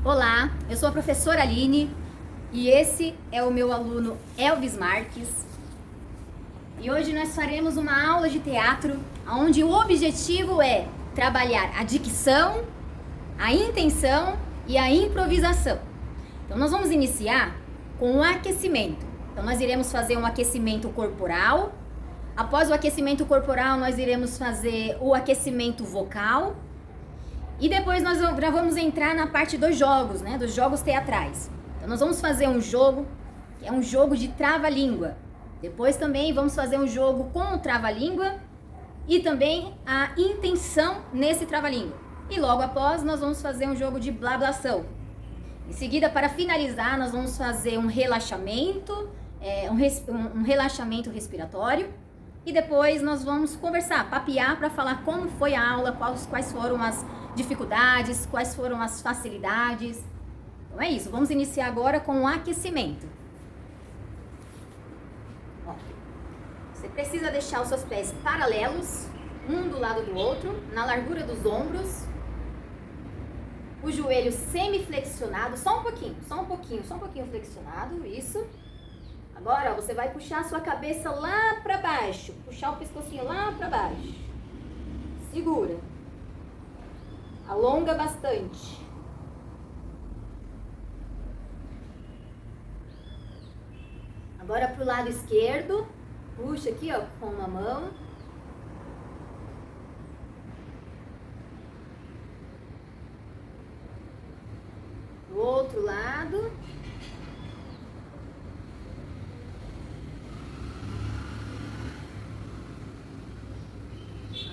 Olá, eu sou a professora Aline e esse é o meu aluno Elvis Marques. E hoje nós faremos uma aula de teatro onde o objetivo é trabalhar a dicção, a intenção e a improvisação. Então nós vamos iniciar com o aquecimento. Então nós iremos fazer um aquecimento corporal. Após o aquecimento corporal nós iremos fazer o aquecimento vocal. E depois nós já vamos entrar na parte dos jogos, né? Dos jogos teatrais. Então nós vamos fazer um jogo, que é um jogo de trava-língua. Depois também vamos fazer um jogo com o trava-língua e também a intenção nesse trava-língua. E logo após nós vamos fazer um jogo de blablação. Em seguida, para finalizar, nós vamos fazer um relaxamento, um relaxamento respiratório. E depois nós vamos conversar, papear para falar como foi a aula, quais foram as dificuldades, quais foram as facilidades. Então é isso, vamos iniciar agora com o aquecimento. Ó, você precisa deixar os seus pés paralelos, um do lado do outro, na largura dos ombros. O joelho semiflexionado, só um pouquinho flexionado, isso. Agora, ó, você vai puxar a sua cabeça lá pra baixo, puxar o pescocinho lá pra baixo. Segura. Alonga bastante. Agora pro lado esquerdo, puxa aqui, ó, com uma mão. Do outro lado.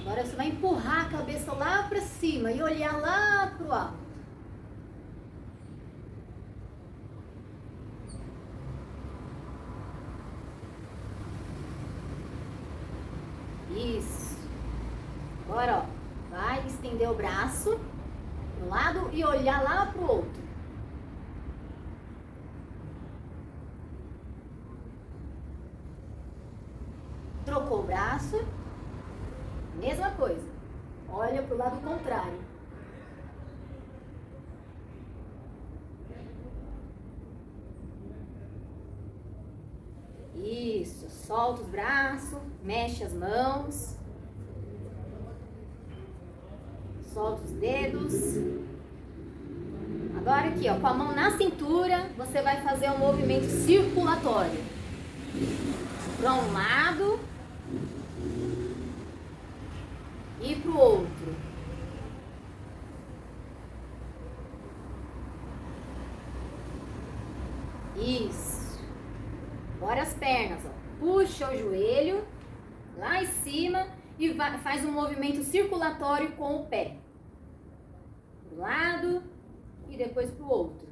Agora você vai empurrar a cabeça lá pra cima e olhar lá pro alto. Isso. Agora, ó, vai estender o braço pro lado e olhar lá pro outro. Trocou o braço. Mesma coisa, olha para o lado contrário. Isso, solta os braços, mexe as mãos, solta os dedos. Agora aqui, ó, com a mão na cintura, você vai fazer um movimento circulatório. Para um lado e pro outro. Isso. Agora as pernas, ó. Puxa o joelho lá em cima e faz um movimento circulatório com o pé. Pro lado e depois pro outro.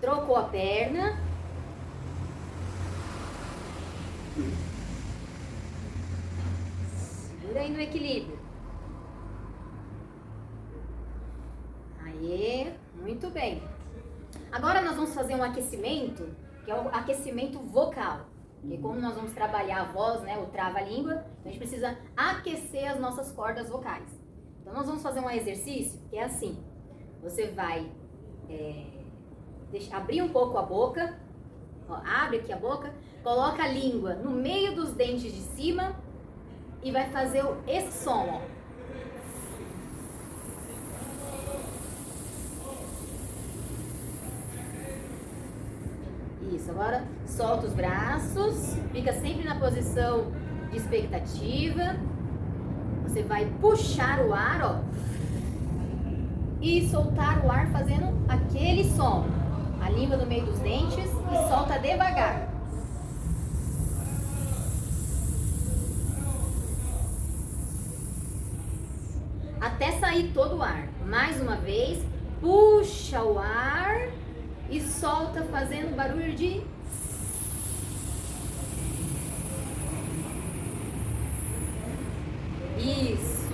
Trocou a perna. Segura aí no equilíbrio. Aê, muito bem. Agora nós vamos fazer um aquecimento, que é o aquecimento vocal. Porque como nós vamos trabalhar a voz, né, o trava-língua, a gente precisa aquecer as nossas cordas vocais. Então nós vamos fazer um exercício que é assim. Você vai abrir um pouco a boca. Ó, abre aqui a boca, coloca a língua no meio dos dentes de cima e vai fazer esse som, ó. Isso, agora solta os braços, fica sempre na posição de expectativa. Você vai puxar o ar, ó, e soltar o ar fazendo aquele som. A língua no meio dos dentes e solta devagar. Até sair todo o ar. Mais uma vez, puxa o ar e solta fazendo barulho de... Isso.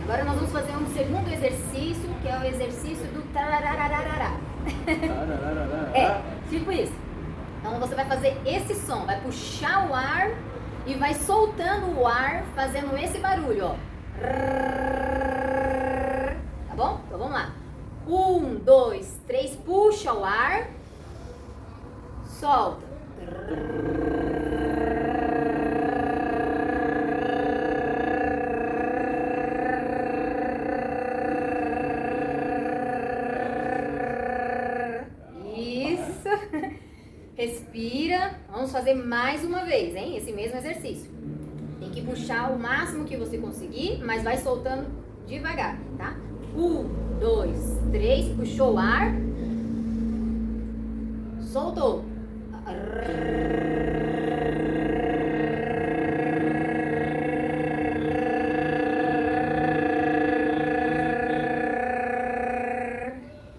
Agora nós vamos fazer um segundo exercício, que é o exercício do tararararará. É, tipo isso. Então você vai fazer esse som, vai puxar o ar e vai soltando o ar, fazendo esse barulho, ó. 1, 2, 3, puxa o ar. Solta. Isso. Respira. Vamos fazer mais uma vez, hein? Esse mesmo exercício. Tem que puxar o máximo que você conseguir, mas vai soltando devagar, tá? 1, 2, 3, puxou o ar. Soltou.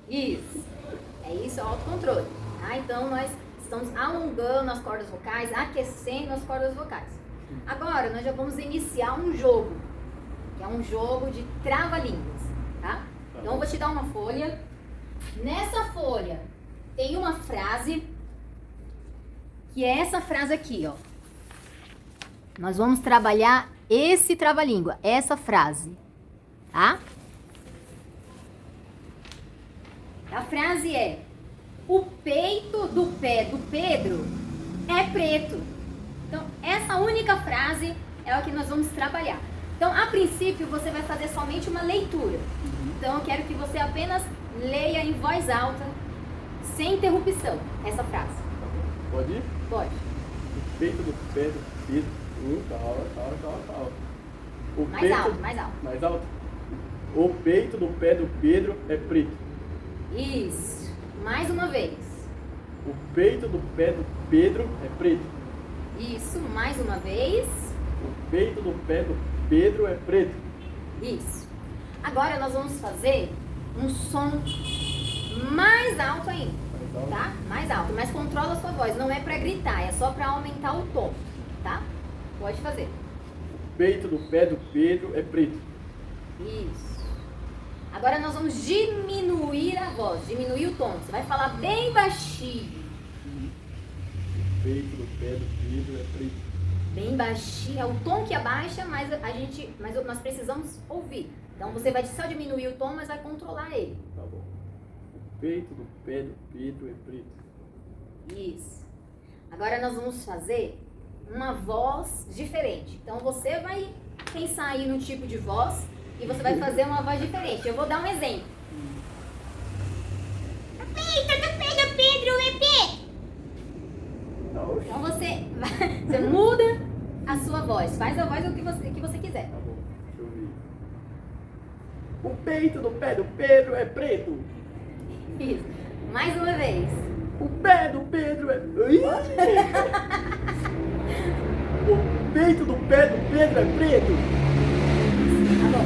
Isso. É isso, autocontrole. Tá? Então nós estamos alongando as cordas vocais, aquecendo as cordas vocais. Agora nós já vamos iniciar um jogo, que é um jogo de trava-línguas, tá? Então eu vou te dar uma folha. Nessa folha tem uma frase, que é essa frase aqui, ó. Nós vamos trabalhar esse trava-língua, essa frase, tá? A frase é: o peito do pé do Pedro é preto. Então, essa única frase é o que nós vamos trabalhar. Então, a princípio, você vai fazer somente uma leitura. Então, eu quero que você apenas leia em voz alta, sem interrupção, essa frase. Pode ir? Pode. O peito do pé do Pedro. Calma. O Mais peito... alto, mais alto. Mais alto. O peito do pé do Pedro é preto. Isso. Mais uma vez. O peito do pé do Pedro é preto. Isso. Mais uma vez. O peito do pé do Pedro é preto. Isso. Agora nós vamos fazer um som mais alto ainda. Mais alto. Tá? Mais alto. Mas controla a sua voz. Não é pra gritar, é só pra aumentar o tom. Tá? Pode fazer. O peito do pé do Pedro é preto. Isso. Agora nós vamos diminuir a voz, diminuir o tom. Você vai falar bem baixinho. O peito do pé do Pedro é preto. Bem baixinho. É o tom que abaixa, mas nós precisamos ouvir. Então você vai só diminuir o tom, mas vai controlar ele. Tá bom. O peito do pé do Pedro é preto. Isso. Agora nós vamos fazer uma voz diferente. Então você vai pensar aí no tipo de voz e você vai fazer uma voz diferente. Eu vou dar um exemplo. O peito do pé do Pedro é preto. Então você muda a sua voz. Faz a voz que você quiser. Tá bom, deixa eu ver. O peito do pé do Pedro é preto. Isso. Mais uma vez. O pé do Pedro é... O peito do pé do Pedro é preto. Tá bom.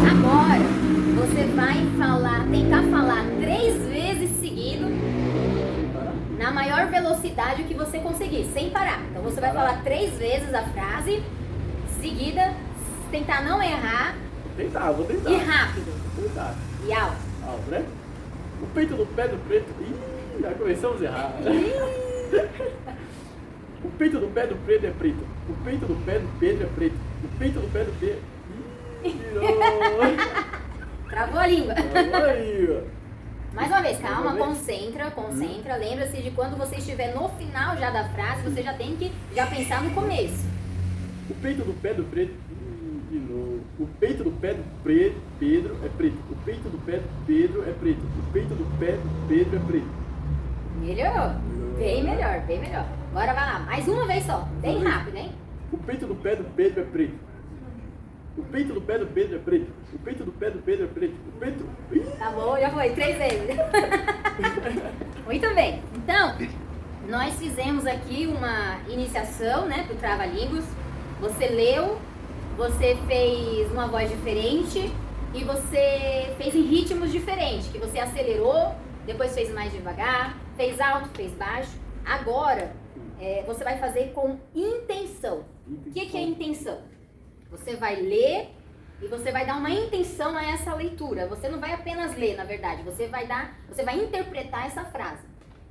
Agora você vai tentar falar 3 vezes seguido, na maior velocidade que você conseguir, sem parar. Então você vai falar 3 vezes a frase seguida, tentar não errar. Vou tentar. E rápido. Vou tentar. E alto. Alto, né? O peito do pé do preto... Ih, já começamos a errar. O peito do pé do preto é preto. O peito do pé do Pedro é preto. O peito do pé do Pedro... Ih, virou. Travou a língua. Aí, Mais uma vez, calma, Mais uma vez. concentra. Lembra-se de quando você estiver no final já da frase, você já tem que pensar no começo. O peito do pé do preto... De novo. O peito do pé do Pedro é preto. O peito do pé do Pedro é preto. O peito do pé do Pedro é preto. Melhorou. Bem melhor, bem melhor. Agora vai lá, mais uma vez só. Bem rápido, hein? O peito do pé do Pedro é preto. O peito do pé do Pedro é preto. O peito do pé do Pedro é preto. O peito... Ih! Tá bom, já foi, 3 vezes. Muito bem. Então, nós fizemos aqui uma iniciação, né, pro Trava-Línguas. Você leu, você fez uma voz diferente e você fez em ritmos diferentes, que você acelerou, depois fez mais devagar, fez alto, fez baixo. Agora, você vai fazer com intenção. O que é intenção? Você vai ler e você vai dar uma intenção a essa leitura. Você não vai apenas ler, na verdade. Você vai interpretar essa frase.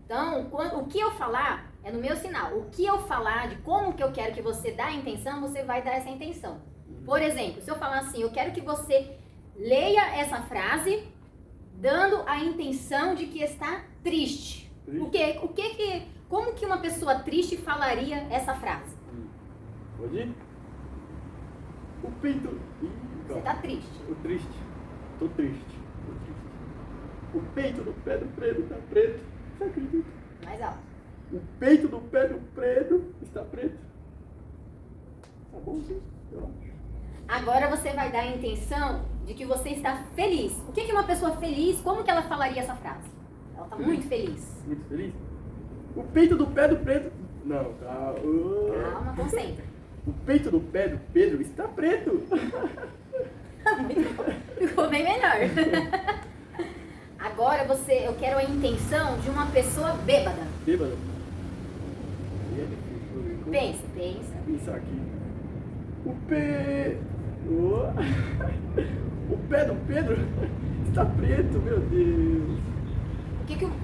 Então, o que eu falar é no meu sinal. O que eu falar, de como que eu quero que você dê a intenção, você vai dar essa intenção. Por exemplo, se eu falar assim, eu quero que você leia essa frase dando a intenção de que está triste. Como que uma pessoa triste falaria essa frase? Pode ir? O peito... Você está triste. Tô triste. Tô triste. O peito do pé do preto está preto. Você acredita? Mais alto. O peito do pé do preto está preto. Tá bom, sim? Eu acho. Agora você vai dar a intenção de que você está feliz. O que é uma pessoa feliz? Como que ela falaria essa frase? Ela está muito feliz. Muito feliz? O peito do pé do preto... Não, calma. Calma, concentra. O peito do pé do Pedro está preto. Ficou bem melhor. Agora eu quero a intenção de uma pessoa bêbada. Bêbada? Pensa. Pensar aqui. O pé do Pedro está preto, meu Deus.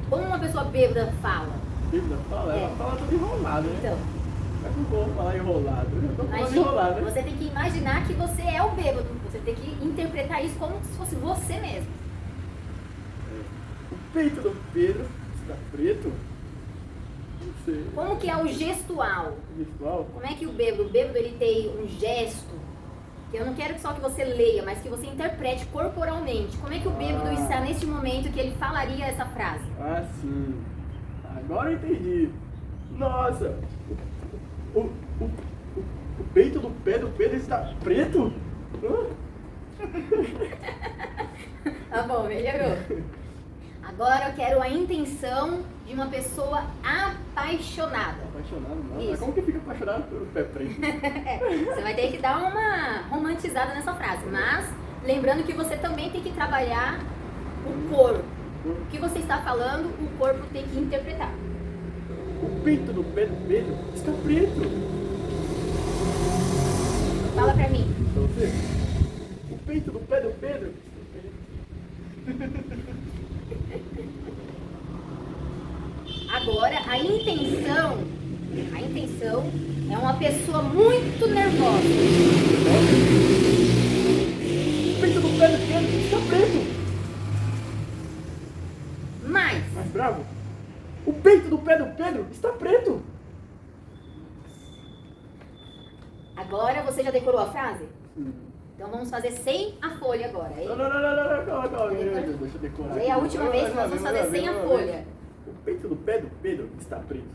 Como uma pessoa bêbada fala? Bêbada fala? É. Ela fala tudo enrolado, né? Então, Mas não vou falar enrolado. Eu tô falando imagina, enrolado, né? você tem que imaginar que você é o bêbado. Você tem que interpretar isso como se fosse você mesmo. O peito do Pedro está preto? Não sei. Como que é o gestual? Virtual? Como é que o bêbado ele tem um gesto, que eu não quero só que você leia, mas que você interprete corporalmente. Como é que o bêbado está neste momento que ele falaria essa frase? Ah, sim. Agora eu entendi. Nossa! O peito do pé do Pedro está preto? Hã? Tá bom, melhorou. Agora eu quero a intenção de uma pessoa apaixonada. Apaixonado? Não. Isso. Mas como que fica apaixonado pelo pé preto? Você vai ter que dar uma romantizada nessa frase, mas lembrando que você também tem que trabalhar o corpo. O que você está falando, o corpo tem que interpretar. O peito do pé do Pedro está preto. Fala pra mim. Pra você? O peito do pé do Pedro está preto. Agora, a intenção é uma pessoa muito nervosa. O peito do pé do Pedro está preto. Mais bravo? O peito do pé do Pedro está preto. Agora você já decorou a frase? Então vamos fazer sem a folha agora. Aí, Não, calma. Deixa eu decorar. aí é a última vez que nós vamos fazer sem a folha. O peito do pé do Pedro está preto.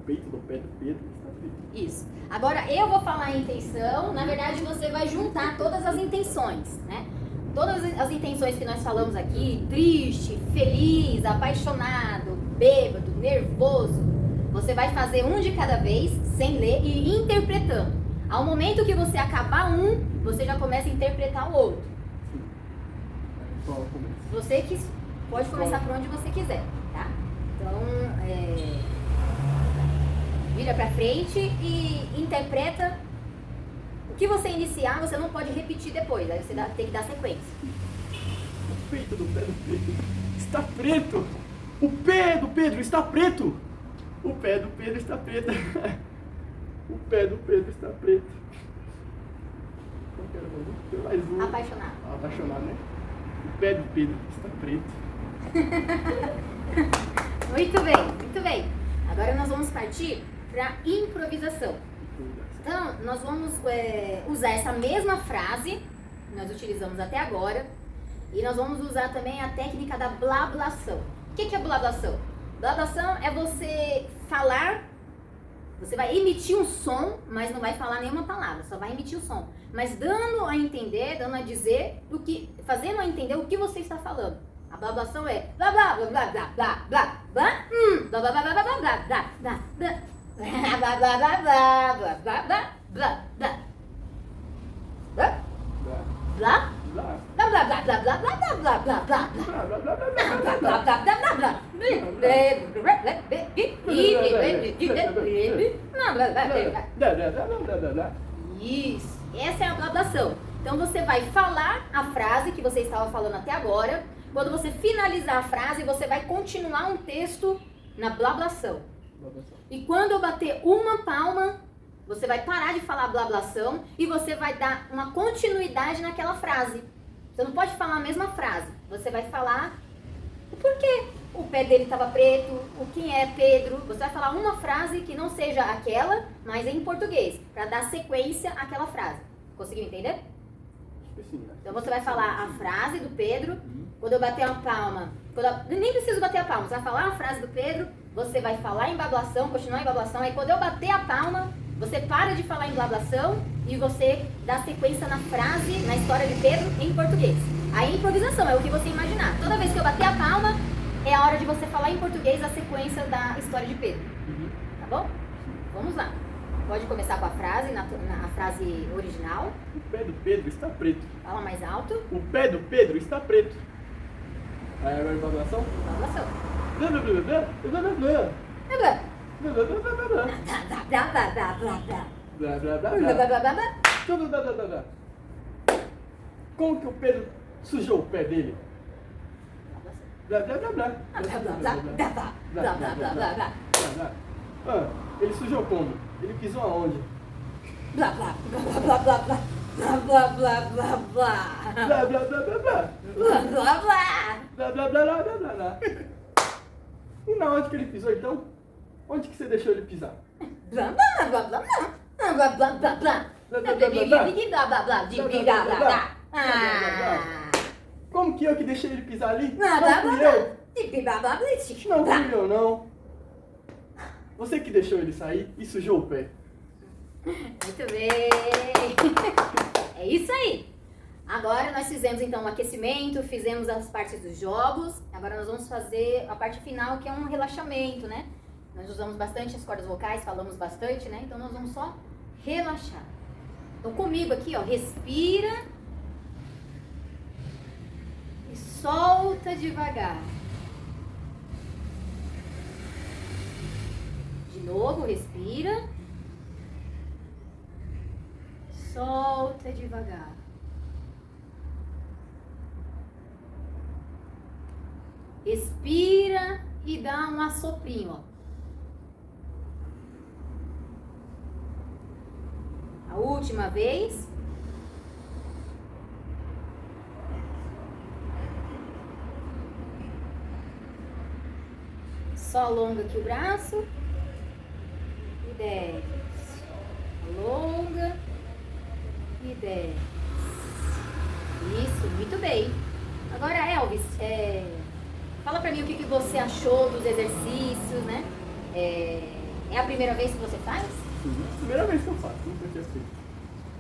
O peito do pé do Pedro está preto. Isso. Agora eu vou falar a intenção, na verdade você vai juntar todas as intenções, né? Todas as intenções que nós falamos aqui, triste, feliz, apaixonado, bêbado, nervoso, você vai fazer um de cada vez, sem ler e interpretando. Ao momento que você acabar um, você já começa a interpretar o outro. Qual começa? Você que pode começar por onde você quiser, tá? Então, vira pra frente e interpreta. O que você iniciar, você não pode repetir depois, aí você tem que dar sequência. O peito do pé do Pedro está preto. O pé do Pedro está preto. O pé do Pedro está preto. O pé do Pedro está preto. Qual que era o nome? Tem mais um. Apaixonado. Apaixonado, né? O pé do Pedro está preto. Muito bem, muito bem. Agora nós vamos partir para improvisação. Então, nós vamos usar essa mesma frase que nós utilizamos até agora e nós vamos usar também a técnica da blablação. O que é blablação? Blablação é você falar, você vai emitir um som, mas não vai falar nenhuma palavra, só vai emitir o som. Mas dando a entender, dando a dizer, fazendo a entender o que você está falando. A blablação é blá blá blá blá blá blá blá blá blá blá blá blá blá blá blá blá blá blá. Blá blá blá blá blá blá blá blá blá blá blá blá blá blá blá blá blá blá blá blá. Isso, essa é a blablação. Então você vai falar a frase que você estava falando até agora. Quando você finalizar a frase, você vai continuar um texto na blablação. E quando eu bater uma palma, você vai parar de falar blablação e você vai dar uma continuidade naquela frase. Você não pode falar a mesma frase. Você vai falar o porquê. O pé dele estava preto, o quem é Pedro. Você vai falar uma frase que não seja aquela, mas em português, para dar sequência àquela frase. Conseguiu entender? Então você vai falar a frase do Pedro. Quando eu bater a palma, nem preciso bater a palma, você vai falar a frase do Pedro, você vai falar em bablação, continuar em bablação. Aí quando eu bater a palma, você para de falar em bablação e você dá sequência na frase, na história de Pedro, em português. Aí improvisação, é o que você imaginar. Toda vez que eu bater a palma, é a hora de você falar em português a sequência da história de Pedro. Tá bom? Vamos lá. Pode começar com a frase, a frase original. O pé do Pedro está preto. Fala mais alto. O pé do Pedro está preto. Aí agora bablação? Bablação. Blá blá blá blá blá blá blá. Blá Blá blá blá blá blá blá. blá blá blá blá blá. Blá blá blá Blá blá. blá blá blá blá. Tudo blá blá blá blá. Como que o Pedro sujou o pé dele? Blá blá blá blá. Blá blá blá blá blá. Blá blá blá blá blá. Ah, ele sujou como? Ele pisou aonde? Blá blá blá blá blá blá. Blá blá blá blá blá. Blá blá blá blá blá. Blá blá blá. Blá blá blá blá blá blá blá. E na onde que ele pisou então? Onde que você deixou ele pisar? Blá blá blá blá blá. Blá blá blá blá. Blá blá blá blá. Ah. Como que eu que deixei ele pisar ali? Blá Não blá fui blá. eu. Blá blá blá. Não fui eu, não. Você que deixou ele sair e sujou o pé. Muito bem. É isso aí. Agora nós fizemos então o aquecimento, fizemos as partes dos jogos. Agora nós vamos fazer a parte final, que é um relaxamento, né? Nós usamos bastante as cordas vocais, falamos bastante, né? Então nós vamos só relaxar. Então comigo aqui, ó, respira e solta devagar. De novo, respira. Solta devagar. Expira e dá um assoprinho, ó. A última vez. Só alonga aqui o braço. E desce. Alonga. E desce. Isso, muito bem. Agora, Elvis, fala pra mim o que você achou dos exercícios, né? É a primeira vez que você faz? Sim, é a primeira vez que eu faço, nunca tinha feito.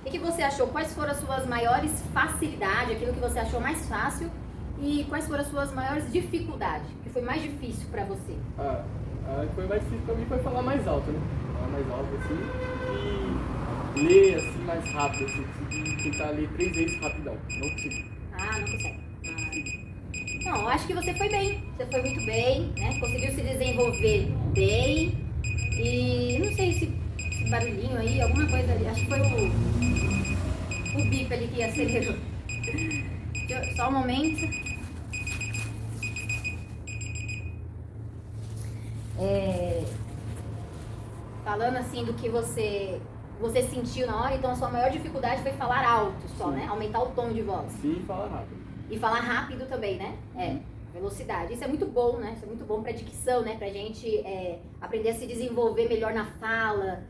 O que você achou? Quais foram as suas maiores facilidades, aquilo que você achou mais fácil? E quais foram as suas maiores dificuldades? O que foi mais difícil pra você? Foi mais difícil pra mim foi falar mais alto, né? Falar mais alto assim e ler assim mais rápido, assim, consegui tentar ler 3 vezes rapidão, não consegui. Não consegue. Não, eu acho que você foi bem. Você foi muito bem, né? Conseguiu se desenvolver bem. E não sei se esse barulhinho aí, alguma coisa ali. Acho que foi o bip ali que acelerou. Só um momento. Falando assim do que você sentiu na hora, então a sua maior dificuldade foi falar alto só, Sim. né? Aumentar o tom de voz. Sim, falar rápido. E falar rápido também, né? Velocidade. Isso é muito bom, né? Isso é muito bom pra dicção, né? Pra gente aprender a se desenvolver melhor na fala,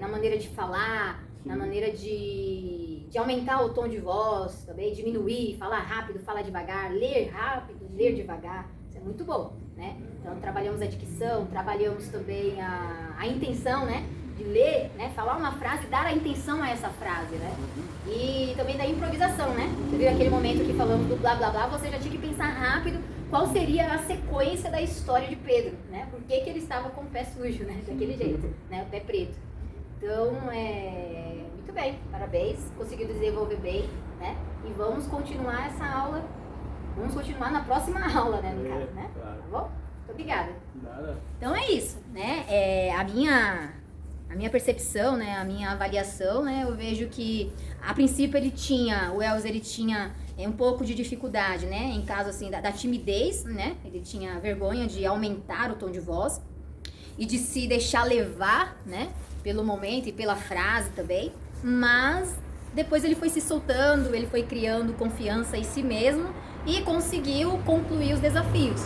na maneira de falar, Sim. na maneira de aumentar o tom de voz também, diminuir, falar rápido, falar devagar, ler rápido, ler devagar. Isso é muito bom, né? Então trabalhamos a dicção, trabalhamos também a intenção, né? De ler, né? Falar uma frase, dar a intenção a essa frase, né? E também da improvisação, né? Você viu aquele momento que falamos do blá blá blá, você já tinha que pensar rápido qual seria a sequência da história de Pedro, né? Por que ele estava com o pé sujo, né? Daquele jeito, né? O pé preto. Então, muito bem, parabéns, conseguiu desenvolver bem, né? E vamos continuar essa aula, vamos continuar na próxima aula, né? No caso, né? Claro. Tá bom? Muito obrigada. Nada. Então é isso, né? A minha percepção, né? A minha avaliação, né? Eu vejo que, a princípio, o Elvis, ele tinha um pouco de dificuldade, né? Em caso, assim, da timidez, né? Ele tinha vergonha de aumentar o tom de voz e de se deixar levar, né? Pelo momento e pela frase também. Mas depois ele foi se soltando, ele foi criando confiança em si mesmo e conseguiu concluir os desafios.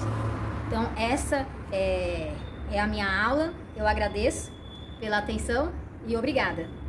Então essa é a minha aula, eu agradeço pela atenção e obrigada.